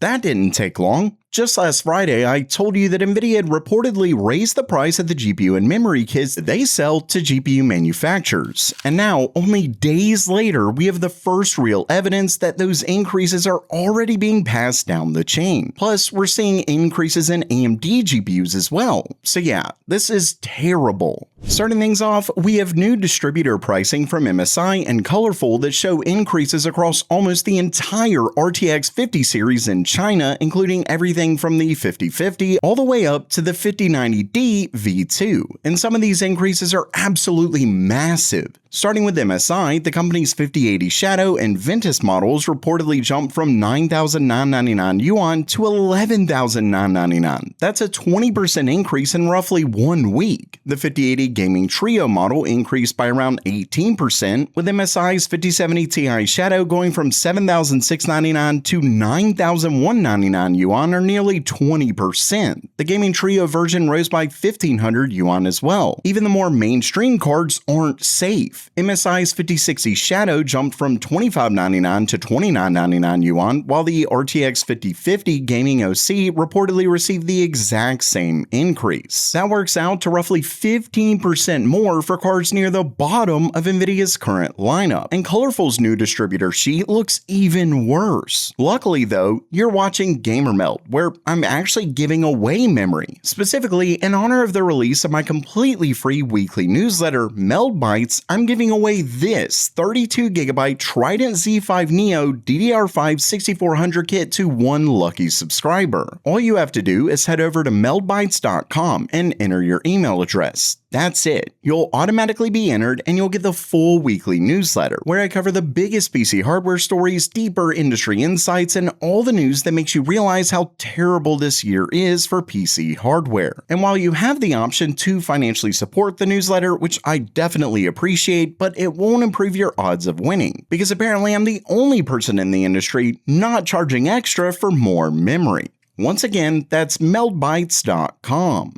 That didn't take long. Just last Friday, I told you that Nvidia had reportedly raised the price of the GPU and memory kits that they sell to GPU manufacturers. And now, only days later, we have the first real evidence that those increases are already being passed down the chain. Plus, we're seeing increases in AMD GPUs as well. So yeah, this is terrible. Starting things off, we have new distributor pricing from MSI and Colorful that show increases across almost the entire RTX 50 series in China, including everything from the 5050 all the way up to the 5090D V2. And some of these increases are absolutely massive. Starting with MSI, the company's 5080 Shadow and Ventus models reportedly jumped from 9,999 yuan to 11,999. That's a 20% increase in roughly 1 week. The 5080 Gaming Trio model increased by around 18%, with MSI's 5070 Ti Shadow going from 7,699 to 9,199 yuan, or nearly 20%. The Gaming Trio version rose by 1,500 yuan as well. Even the more mainstream cards aren't safe. MSI's 5060 Shadow jumped from 2599 to 2999 yuan, while the RTX 5050 Gaming OC reportedly received the exact same increase. That works out to roughly 15% more for cards near the bottom of Nvidia's current lineup. And Colorful's new distributor sheet looks even worse. Luckily though, you're watching GamerMeld, where I'm actually giving away memory. Specifically, in honor of the release of my completely free weekly newsletter, Meld Bytes, I'm giving away this 32GB Trident Z5 Neo DDR5 6400 kit to one lucky subscriber. All you have to do is head over to meldbytes.com and enter your email address. That's it. You'll automatically be entered and you'll get the full weekly newsletter, where I cover the biggest PC hardware stories, deeper industry insights, and all the news that makes you realize how terrible this year is for PC hardware. And while you have the option to financially support the newsletter, which I definitely appreciate, but it won't improve your odds of winning, because apparently I'm the only person in the industry not charging extra for more memory. Once again, that's meldbytes.com.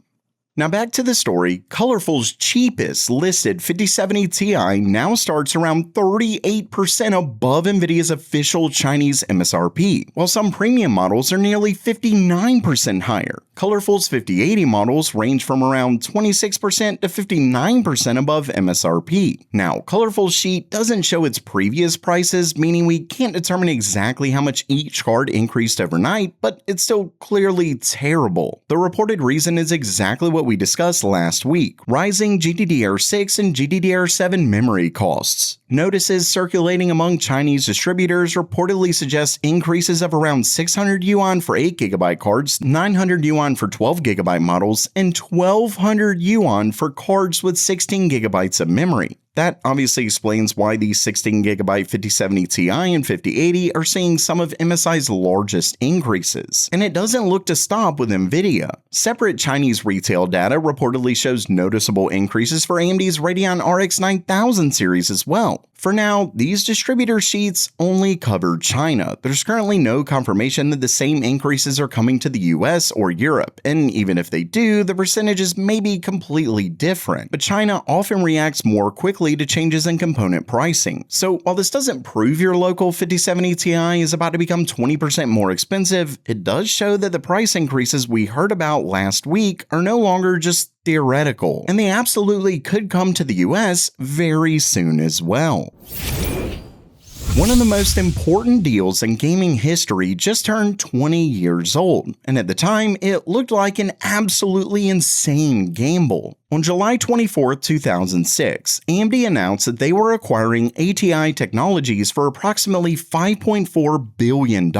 Now back to the story, Colorful's cheapest listed 5070 Ti now starts around 38% above Nvidia's official Chinese MSRP, while some premium models are nearly 59% higher. Colorful's 5080 models range from around 26% to 59% above MSRP. Now, Colorful's sheet doesn't show its previous prices, meaning we can't determine exactly how much each card increased overnight, but it's still clearly terrible. The reported reason is exactly what we discussed last week: rising GDDR6 and GDDR7 memory costs. Notices circulating among Chinese distributors reportedly suggest increases of around 600 yuan for 8GB cards, 900 yuan for 12GB models, and 1200 yuan for cards with 16GB of memory. That obviously explains why the 16GB 5070 Ti and 5080 are seeing some of MSI's largest increases. And it doesn't look to stop with Nvidia. Separate Chinese retail data reportedly shows noticeable increases for AMD's Radeon RX 9000 series as well. For now, these distributor sheets only cover China. There's currently no confirmation that the same increases are coming to the US or Europe, and even if they do, the percentages may be completely different. But China often reacts more quickly to changes in component pricing. So while this doesn't prove your local 5070 Ti is about to become 20% more expensive, it does show that the price increases we heard about last week are no longer just theoretical, and they absolutely could come to the US very soon as well. One of the most important deals in gaming history just turned 20 years old, and at the time, it looked like an absolutely insane gamble. On July 24, 2006, AMD announced that they were acquiring ATI Technologies for approximately $5.4 billion.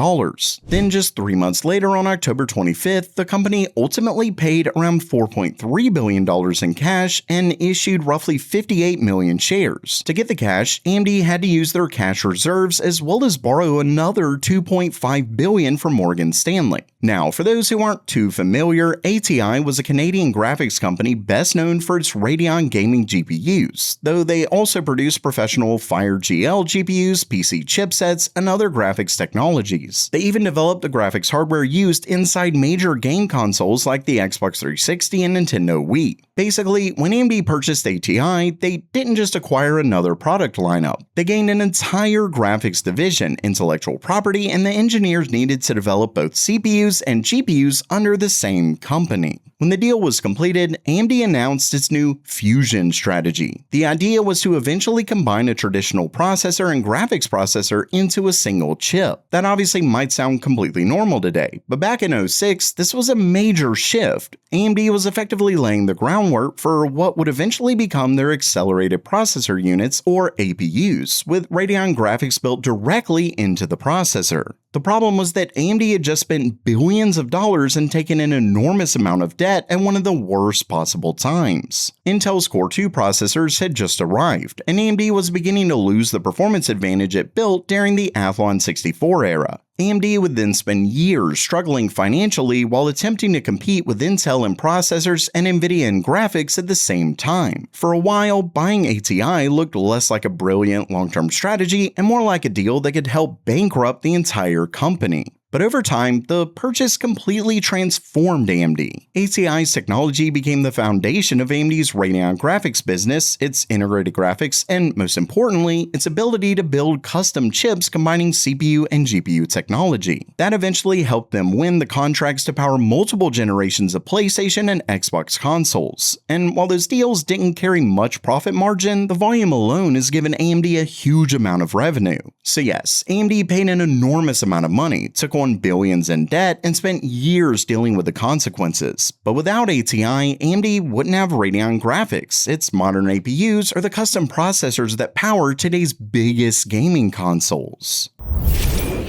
Then just 3 months later, on October 25th, the company ultimately paid around $4.3 billion in cash and issued roughly 58 million shares. To get the cash, AMD had to use their cash reserves as well as borrow another $2.5 billion from Morgan Stanley. Now, for those who aren't too familiar, ATI was a Canadian graphics company best known for its Radeon gaming GPUs, though they also produce professional Fire GL GPUs, PC chipsets, and other graphics technologies. They even developed the graphics hardware used inside major game consoles like the Xbox 360 and Nintendo Wii. Basically, when AMD purchased ATI, they didn't just acquire another product lineup. They gained an entire graphics division, intellectual property, and the engineers needed to develop both CPUs and GPUs under the same company. When the deal was completed, AMD announced its new Fusion strategy. The idea was to eventually combine a traditional processor and graphics processor into a single chip. That obviously might sound completely normal today, but back in '06, this was a major shift. AMD was effectively laying the groundwork for what would eventually become their accelerated processor units, or APUs, with Radeon graphics built directly into the processor. The problem was that AMD had just spent billions of dollars and taken an enormous amount of debt at one of the worst possible times. Intel's Core 2 processors had just arrived, and AMD was beginning to lose the performance advantage it built during the Athlon 64 era. AMD would then spend years struggling financially while attempting to compete with Intel in processors and Nvidia in graphics at the same time. For a while, buying ATI looked less like a brilliant long-term strategy and more like a deal that could help bankrupt the entire company. But over time, the purchase completely transformed AMD. ATI's technology became the foundation of AMD's Radeon graphics business, its integrated graphics, and most importantly, its ability to build custom chips combining CPU and GPU technology. That eventually helped them win the contracts to power multiple generations of PlayStation and Xbox consoles. And while those deals didn't carry much profit margin, the volume alone has given AMD a huge amount of revenue. So yes, AMD paid an enormous amount of money, took on billions in debt, and spent years dealing with the consequences. But without ATI, AMD wouldn't have Radeon graphics, its modern APUs, or the custom processors that power today's biggest gaming consoles.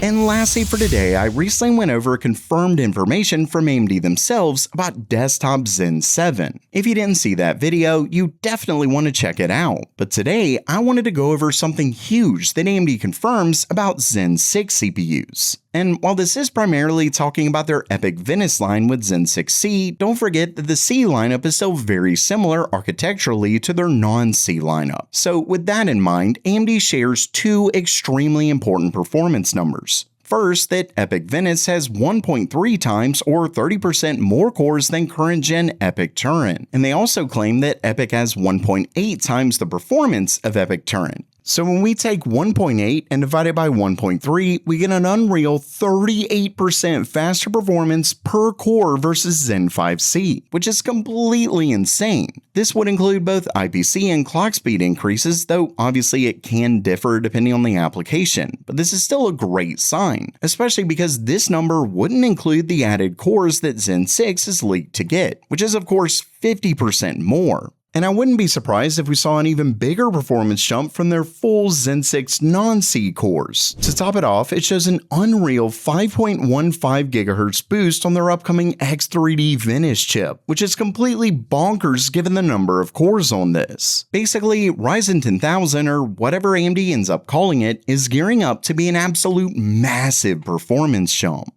And lastly for today, I recently went over confirmed information from AMD themselves about desktop Zen 7. If you didn't see that video, you definitely want to check it out. But today, I wanted to go over something huge that AMD confirms about Zen 6 CPUs. And while this is primarily talking about their EPYC Venice line with Zen 6C, don't forget that the C lineup is still very similar architecturally to their non-C lineup. So with that in mind, AMD shares two extremely important performance numbers. First, that EPYC Venice has 1.3 times or 30% more cores than current-gen EPYC Turin. And they also claim that EPYC has 1.8 times the performance of EPYC Turin. So when we take 1.8 and divide it by 1.3, we get an unreal 38% faster performance per core versus Zen 5C, which is completely insane. This would include both IPC and clock speed increases, though obviously it can differ depending on the application, but this is still a great sign, especially because this number wouldn't include the added cores that Zen 6 is leaked to get, which is of course 50% more. And I wouldn't be surprised if we saw an even bigger performance jump from their full Zen 6 non-C cores. To top it off, it shows an unreal 5.15 GHz boost on their upcoming X3D Venice chip, which is completely bonkers given the number of cores on this. Basically, Ryzen 10,000, or whatever AMD ends up calling it, is gearing up to be an absolute massive performance jump.